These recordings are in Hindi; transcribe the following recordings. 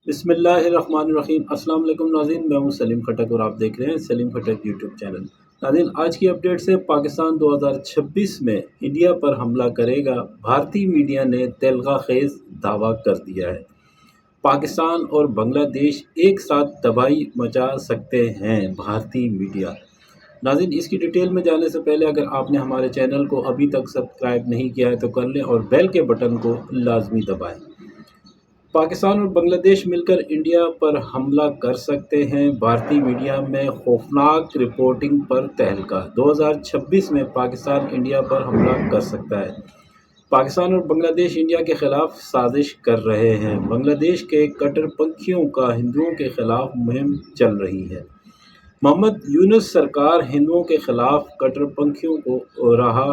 बिस्मिल्लाहिर्रहमानिर्रहीम। अस्सलाम वालेकुम नाज़रीन, मैं हूं सलीम खटक और आप देख रहे हैं सलीम खटक यूट्यूब चैनल। नाज़रीन, आज की अपडेट से पाकिस्तान 2026 में इंडिया पर हमला करेगा, भारतीय मीडिया ने तलख़ाखेज़ दावा कर दिया है। पाकिस्तान और बांग्लादेश एक साथ तबाही मचा सकते हैं, भारतीय मीडिया। नाज़रीन, इसकी डिटेल में जाने से पहले अगर आपने हमारे चैनल को अभी तक सब्सक्राइब नहीं किया है तो कर लें और बेल के बटन को लाजमी दबाएँ। पाकिस्तान और बांग्लादेश मिलकर इंडिया पर हमला कर सकते हैं, भारतीय मीडिया में खौफनाक रिपोर्टिंग पर तहलका। 2026 में पाकिस्तान इंडिया पर हमला कर सकता है। पाकिस्तान और बांग्लादेश इंडिया के ख़िलाफ़ साजिश कर रहे हैं। बांग्लादेश के कट्टरपंथियों का हिंदुओं के ख़िलाफ़ मुहिम चल रही है। मोहम्मद यूनुस सरकार हिंदुओं के ख़िलाफ़ कट्टरपंथियों को रहा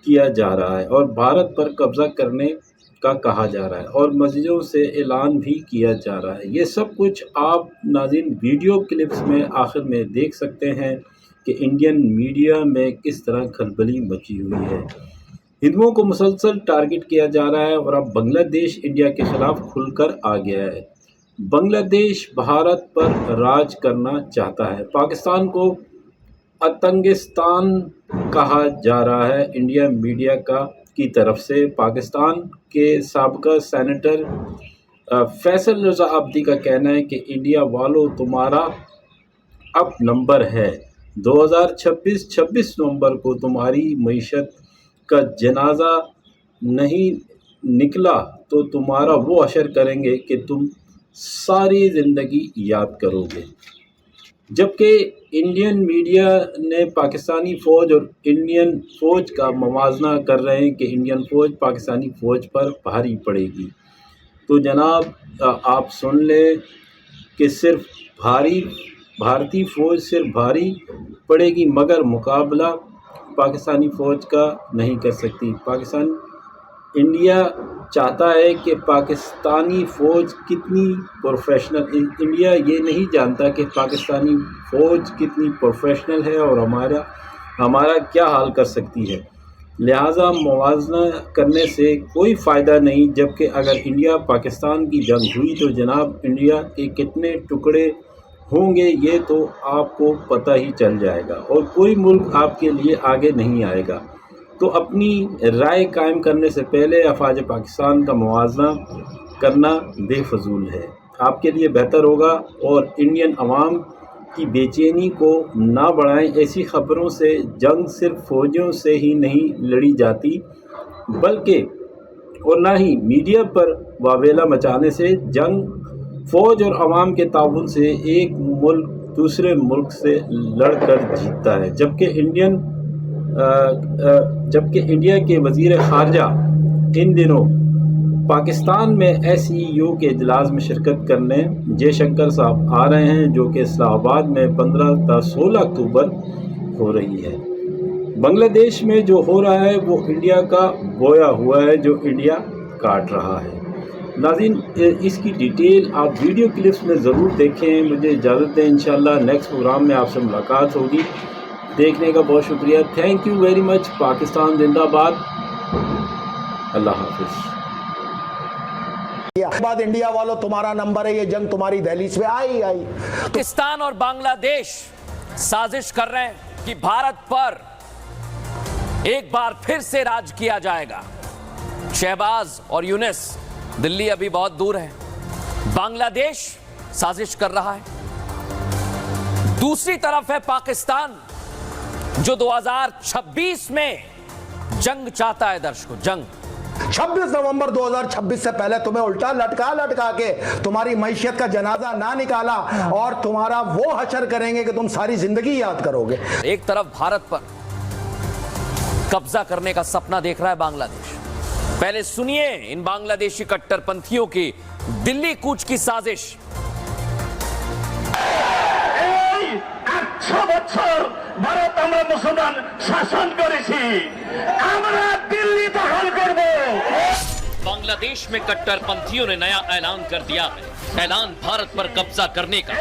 किया जा रहा है और भारत पर कब्ज़ा करने का कहा जा रहा है और मस्जिदों से ऐलान भी किया जा रहा है। ये सब कुछ आप नाज़रीन वीडियो क्लिप्स में आखिर में देख सकते हैं कि इंडियन मीडिया में किस तरह खलबली मची हुई है। हिंदुओं को मुसलसल टारगेट किया जा रहा है और अब बांग्लादेश इंडिया के ख़िलाफ़ खुलकर आ गया है। बांग्लादेश भारत पर राज करना चाहता है। पाकिस्तान को आतंकिस्तान कहा जा रहा है। इंडिया मीडिया की तरफ से पाकिस्तान के साबिक़ा सेनेटर फैसल रज़ा अब्दी का कहना है कि इंडिया वालों, तुम्हारा अब नंबर है। 26 नवंबर को तुम्हारी मईशत का जनाजा नहीं निकला तो तुम्हारा वो अशर करेंगे कि तुम सारी ज़िंदगी याद करोगे। जबकि इंडियन मीडिया ने पाकिस्तानी फ़ौज और इंडियन फ़ौज का मवाजना कर रहे हैं कि इंडियन फ़ौज पाकिस्तानी फ़ौज पर भारी पड़ेगी। तो जनाब आप सुन लें कि सिर्फ भारतीय फ़ौज सिर्फ भारी पड़ेगी मगर मुकाबला पाकिस्तानी फ़ौज का नहीं कर सकती। इंडिया चाहता है कि पाकिस्तानी फ़ौज कितनी प्रोफेशनल, इंडिया ये नहीं जानता कि पाकिस्तानी फ़ौज कितनी प्रोफेशनल है और हमारा क्या हाल कर सकती है। लिहाजा मुवाजना करने से कोई फ़ायदा नहीं। जबकि अगर इंडिया पाकिस्तान की जंग हुई तो जनाब इंडिया के कितने टुकड़े होंगे ये तो आपको पता ही चल जाएगा और कोई मुल्क आपके लिए आगे नहीं आएगा। तो अपनी राय कायम करने से पहले अफ़वाज पाकिस्तान का मुवाज़ना करना बेफजूल है, आपके लिए बेहतर होगा। और इंडियन अवाम की बेचैनी को ना बढ़ाएं। ऐसी ख़बरों से जंग सिर्फ फ़ौजियों से ही नहीं लड़ी जाती बल्कि और ना ही मीडिया पर वावेला मचाने से। जंग फ़ौज और अवाम के ताउन से एक मुल्क दूसरे मुल्क से लड़कर जीतता है। जबकि इंडिया के वज़ीर ख़ारजा इन दिनों पाकिस्तान में SEU के इजलास में शिरकत करने जयशंकर साहब आ रहे हैं, जो कि इस्लामाबाद में 15 से 16 अक्टूबर हो रही है। बांग्लादेश में जो हो रहा है वो इंडिया का बोया हुआ है जो इंडिया काट रहा है। नाज़रीन, इसकी डिटेल आप वीडियो क्लिप्स में ज़रूर देखें। मुझे इजाज़त दें, इंशाअल्लाह नेक्स्ट प्रोग्राम में आपसे मुलाकात होगी। देखने का बहुत शुक्रिया। Thank you very much. Pakistan जिंदाबाद। अल्लाह हाफिज़। बाद इंडिया वालों, तुम्हारा नंबर है, ये जंग तुम्हारी दहलीज पे आई। पाकिस्तान और बांग्लादेश साजिश कर रहे हैं कि भारत पर एक बार फिर से राज किया जाएगा। शहबाज और यूनुस, दिल्ली अभी बहुत दूर है। बांग्लादेश साजिश कर रहा है। दूसरी तरफ है पाकिस्तान जो 2026 में जंग चाहता है। दर्शकों, जंग 26 नवंबर 2026 से पहले तुम्हें उल्टा लटका के तुम्हारी मैशियत का जनाजा ना निकाला और तुम्हारा वो हशर करेंगे कि तुम सारी जिंदगी याद करोगे। एक तरफ भारत पर कब्जा करने का सपना देख रहा है बांग्लादेश। पहले सुनिए इन बांग्लादेशी कट्टरपंथियों की दिल्ली कूच की साजिश। 100 বছর ভারত আমরা মুসলমান শাসন করেছি, আমরা দিল্লি দখল করব। बांग्लादेश में कट्टरपंथियों ने नया ऐलान कर दिया है। ऐलान भारत पर कब्जा करने का।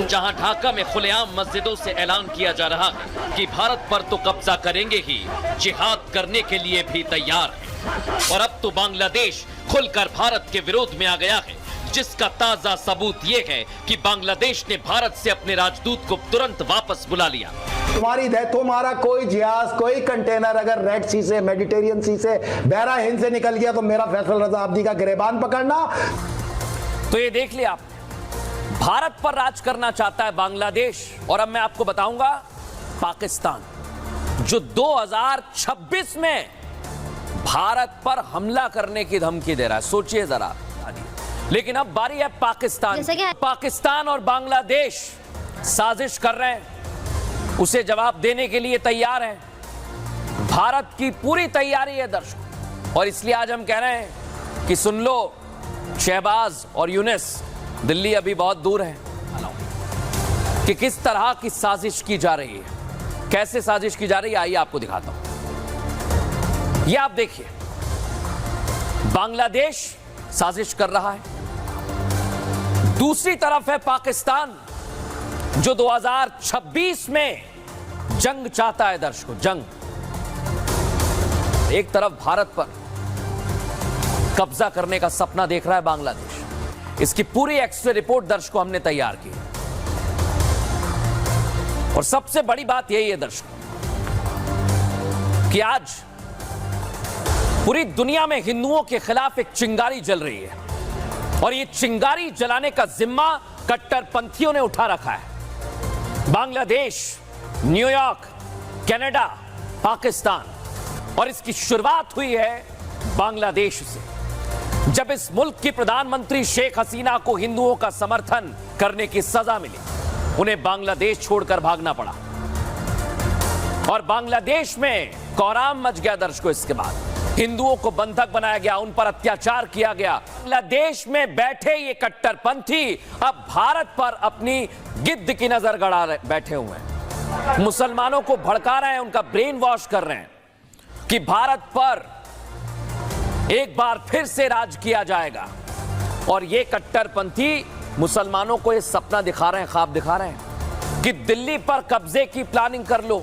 जहां ढाका में खुलेआम मस्जिदों से ऐलान किया जा रहा है कि भारत पर तो कब्जा करेंगे ही, जिहाद करने के लिए भी तैयार है। और अब तो बांग्लादेश खुलकर भारत के विरोध में आ गया है, जिसका ताजा सबूत ये है कि बांग्लादेश ने भारत से अपने राजदूत को तुरंत वापस बुला लिया। तुम्हारा कोई जहाज, कोई कंटेनर अगर रेड सी से, मेडिटेरियन सी से, बहरा हिंद से निकल गया तो मेरा फैसल रजा अब्दी का गिरेबान पकड़ना। तो ये देख लिया, आप भारत पर राज करना चाहता है बांग्लादेश, और अब मैं आपको बताऊंगा पाकिस्तान जो 2026 में भारत पर हमला करने की धमकी दे रहा है। सोचिए जरा। लेकिन अब बारी है पाकिस्तान। पाकिस्तान और बांग्लादेश साजिश कर रहे हैं, उसे जवाब देने के लिए तैयार हैं। भारत की पूरी तैयारी है दर्शकों, और इसलिए आज हम कह रहे हैं कि सुन लो, शहबाज और यूनिस, दिल्ली अभी बहुत दूर है, कि किस तरह की साजिश की जा रही है, कैसे साजिश की जा रही है, आइए आपको दिखाता हूं। ये आप देखिए, बांग्लादेश साजिश कर रहा है, दूसरी तरफ है पाकिस्तान जो 2026 में जंग चाहता है दर्शकों, जंग। एक तरफ भारत पर कब्जा करने का सपना देख रहा है बांग्लादेश। इसकी पूरी एक्सरे रिपोर्ट दर्शकों हमने तैयार की, और सबसे बड़ी बात यही है दर्शकों कि आज पूरी दुनिया में हिंदुओं के खिलाफ एक चिंगारी जल रही है, और ये चिंगारी जलाने का जिम्मा कट्टरपंथियों ने उठा रखा है। बांग्लादेश, न्यूयॉर्क, कनाडा, पाकिस्तान, और इसकी शुरुआत हुई है बांग्लादेश से, जब इस मुल्क की प्रधानमंत्री शेख हसीना को हिंदुओं का समर्थन करने की सजा मिली, उन्हें बांग्लादेश छोड़कर भागना पड़ा, और बांग्लादेश में कोहराम मच गया दर्शकों। इसके बाद हिंदुओं को बंधक बनाया गया, उन पर अत्याचार किया गया। बांग्लादेश में बैठे ये कट्टरपंथी अब भारत पर अपनी गिद्ध की नजर गड़ा बैठे हुए हैं, मुसलमानों को भड़का रहे हैं, उनका ब्रेन वॉश कर रहे हैं कि भारत पर एक बार फिर से राज किया जाएगा। और ये कट्टरपंथी मुसलमानों को ये सपना दिखा रहे हैं, ख्वाब दिखा रहे हैं कि दिल्ली पर कब्जे की प्लानिंग कर लो।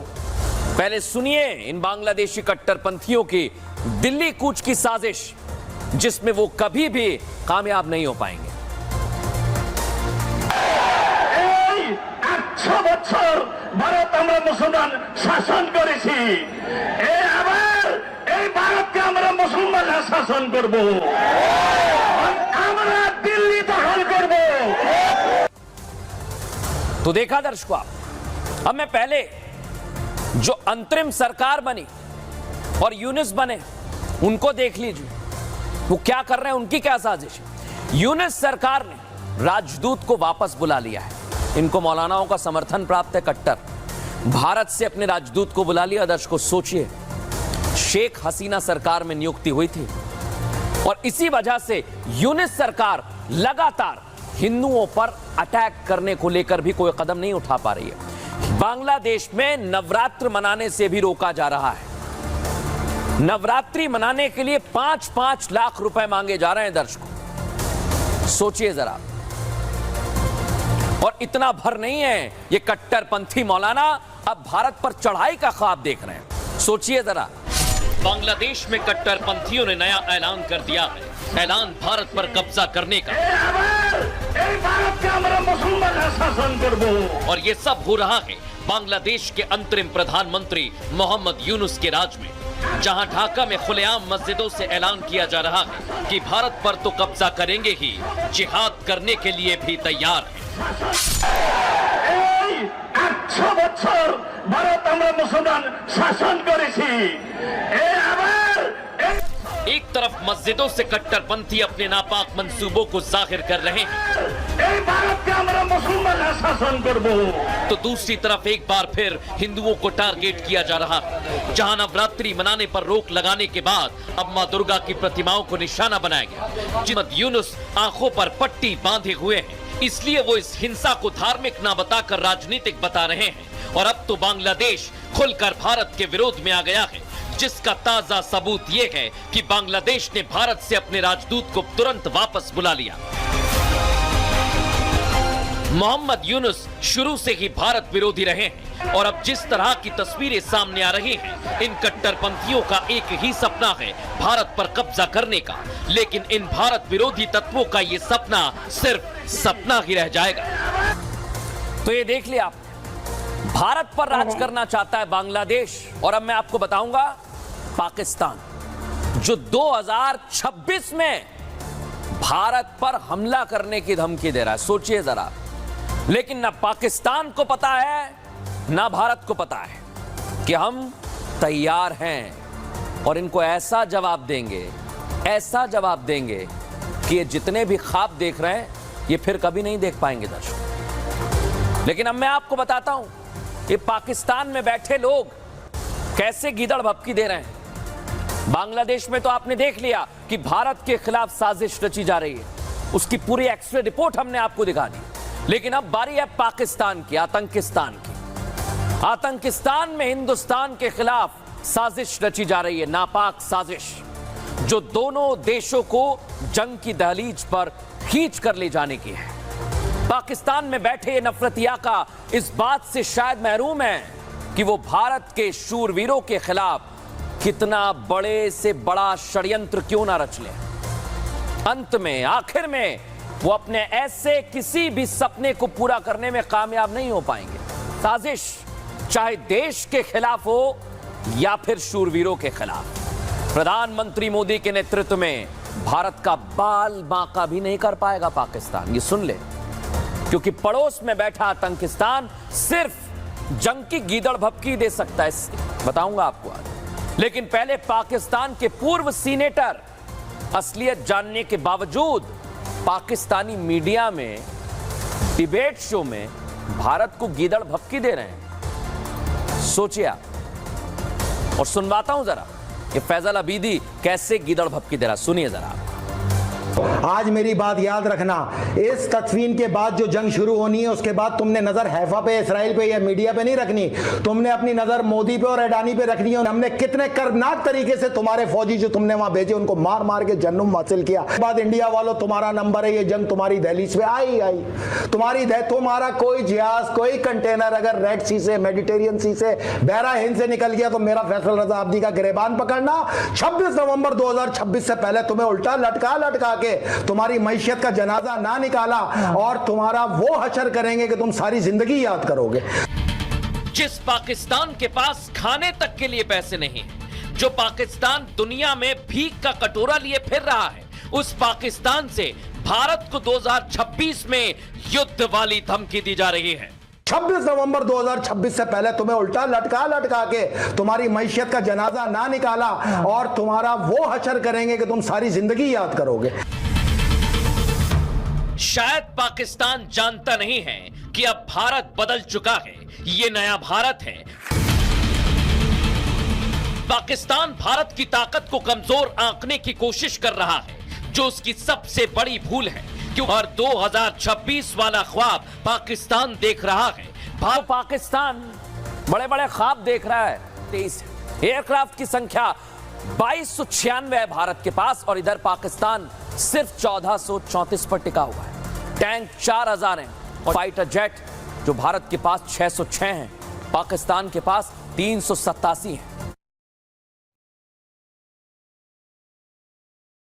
पहले सुनिए इन बांग्लादेशी कट्टरपंथियों की दिल्ली कूच की साजिश, जिसमें वो कभी भी कामयाब नहीं हो पाएंगे। 100 বছর ভারত আমরা মুসলমান শাসন করেছি, আবার এই ভারতকে আমরা মুসলমানরা শাসন করব, আমরা দিল্লি দখল করব। तो देखा दर्शकों आप, अब मैं पहले जो अंतरिम सरकार बनी और यूनिस बने उनको देख लीजिए, वो क्या कर रहे हैं, उनकी क्या साजिश है। यूनिस सरकार ने राजदूत को वापस बुला लिया है, इनको मौलानाओं का समर्थन प्राप्त है कट्टर, भारत से अपने राजदूत को बुला लिया। दर्शकों सोचिए, शेख हसीना सरकार में नियुक्ति हुई थी, और इसी वजह से यूनिस सरकार लगातार हिंदुओं पर अटैक करने को लेकर भी कोई कदम नहीं उठा पा रही है। बांग्लादेश में नवरात्र मनाने से भी रोका जा रहा है। नवरात्रि मनाने के लिए 5-5 लाख रुपए मांगे जा रहे हैं दर्शकों, सोचिए जरा। और इतना भर नहीं है, ये कट्टरपंथी मौलाना अब भारत पर चढ़ाई का ख्वाब देख रहे हैं, सोचिए जरा। बांग्लादेश में कट्टरपंथियों ने नया ऐलान कर दिया है, ऐलान भारत पर कब्जा करने का, और ये सब हो रहा है बांग्लादेश के अंतरिम प्रधानमंत्री मोहम्मद यूनुस के राज में, जहां ढाका में खुलेआम मस्जिदों से ऐलान किया जा रहा है कि भारत पर तो कब्जा करेंगे ही, जिहाद करने के लिए भी तैयार है। 100 বছর ভারত আমরা মুসলমান শাসন করেছি, एक तरफ मस्जिदों से कट्टरपंथी अपने नापाक मंसूबों को जाहिर कर रहे हैं, तो दूसरी तरफ एक बार फिर हिंदुओं को टारगेट किया जा रहा है। जहां नवरात्रि मनाने पर रोक लगाने के बाद अब मां दुर्गा की प्रतिमाओं को निशाना बनाया गया। मोहम्मद यूनुस आंखों पर पट्टी बांधे हुए हैं, इसलिए वो इस हिंसा को धार्मिक ना बताकर राजनीतिक बता रहे हैं। और अब तो बांग्लादेश खुलकर भारत के विरोध में आ गया है, जिसका ताजा सबूत यह है कि बांग्लादेश ने भारत से अपने राजदूत को तुरंत वापस बुला लिया। मोहम्मद यूनुस शुरू से ही भारत विरोधी रहे हैं और अब जिस तरह की तस्वीरें सामने आ रही हैं, इन कट्टरपंथियों का एक ही सपना है भारत पर कब्जा करने का। लेकिन इन भारत विरोधी तत्वों का ये सपना सिर्फ सपना ही रह जाएगा। तो ये देख लिया आप, भारत पर राज करना चाहता है बांग्लादेश, और अब मैं आपको बताऊंगा पाकिस्तान, जो 2026 में भारत पर हमला करने की धमकी दे रहा है। सोचिए जरा। लेकिन ना पाकिस्तान को पता है ना भारत को पता है कि हम तैयार हैं और इनको ऐसा जवाब देंगे कि ये जितने भी ख्वाब देख रहे हैं ये फिर कभी नहीं देख पाएंगे दर्शक। लेकिन अब मैं आपको बताता हूं ये पाकिस्तान में बैठे लोग कैसे गीदड़ भपकी दे रहे हैं। बांग्लादेश में तो आपने देख लिया कि भारत के खिलाफ साजिश रची जा रही है, उसकी पूरी एक्स-रे रिपोर्ट हमने आपको दिखा दी। लेकिन अब बारी है पाकिस्तान की, आतंकिस्तान की। आतंकिस्तान में हिंदुस्तान के खिलाफ साजिश रची जा रही है, नापाक साजिश, जो दोनों देशों को जंग की दहलीज पर खींच कर ले जाने की है। पाकिस्तान में बैठे ये नफरतिया का इस बात से शायद महरूम है कि वो भारत के शूरवीरों के खिलाफ कितना बड़े से बड़ा षड्यंत्र क्यों ना रच ले, अंत में आखिर में वो अपने ऐसे किसी भी सपने को पूरा करने में कामयाब नहीं हो पाएंगे। साजिश चाहे देश के खिलाफ हो या फिर शूरवीरों के खिलाफ। प्रधानमंत्री मोदी के नेतृत्व में भारत का बाल बांका भी नहीं कर पाएगा पाकिस्तान, ये सुन ले, क्योंकि पड़ोस में बैठा आतंकिस्तान सिर्फ जंग की गीदड़ भपकी दे सकता है, बताऊंगा आपको आज। लेकिन पहले पाकिस्तान के पूर्व सीनेटर असलियत जानने के बावजूद पाकिस्तानी मीडिया में डिबेट शो में भारत को गीदड़ भपकी दे रहे हैं। सोचिए आप, और सुनवाता हूं जरा ये फैजल अबीदी कैसे गीदड़ भपकी दे रहा, सुनिए जरा। आज मेरी बात याद रखना, इस तस्वीर के बाद जो जंग शुरू होनी है उसके बाद तुमने नजर हैफा पे, इसराइल पे या मीडिया पे नहीं रखनी, तुमने अपनी नजर मोदी पे और अडानी पे रखनी है। हमने कितने कर्मनाक तरीके से तुम्हारे फौजी जो तुमने वहां भेजे उनको मार मार के जन्म हासिल किया। बाद इंडिया वालों तुम्हारा नंबर है, ये जंग तुम्हारी दहलीज पे आई तुम्हारा कोई जहाज, कोई कंटेनर अगर रेड सी से, मेडिटेरियन सी से, बहरा हिंद से निकल गया तो मेरा फैसल रजा अब्दी का गिरबान पकड़ना। 26 नवंबर 2026 से पहले तुम्हें उल्टा लटका के तुम्हारी मैशियत का जनाजा ना निकाला और तुम्हारा वो हशर करेंगे कि तुम सारी जिंदगी याद करोगे। जिस पाकिस्तान के पास खाने तक के लिए पैसे नहीं है, जो पाकिस्तान दुनिया में भीख का कटोरा लिए फिर रहा है, उस पाकिस्तान से भारत को 2026 में युद्ध वाली धमकी दी जा रही है। 26 नवंबर 2026 से पहले तुम्हें उल्टा लटका के तुम्हारी मैशियत का जनाजा ना निकाला और तुम्हारा वो हशर करेंगे कि तुम सारी जिंदगी याद करोगे। शायद पाकिस्तान जानता नहीं है कि अब भारत बदल चुका है, ये नया भारत है। पाकिस्तान भारत की ताकत को कमजोर आंकने की कोशिश कर रहा है, जो उसकी सबसे बड़ी भूल है। और 2026 वाला ख्वाब पाकिस्तान देख रहा है। पाकिस्तान बड़े बड़े ख्वाब देख रहा है। 23 एयरक्राफ्ट की संख्या 2296 है भारत के पास, और इधर पाकिस्तान सिर्फ 1434 पर टिका हुआ है। टैंक 4000 हैं और फाइटर जेट जो भारत के पास 606 हैं, पाकिस्तान के पास 387 हैं।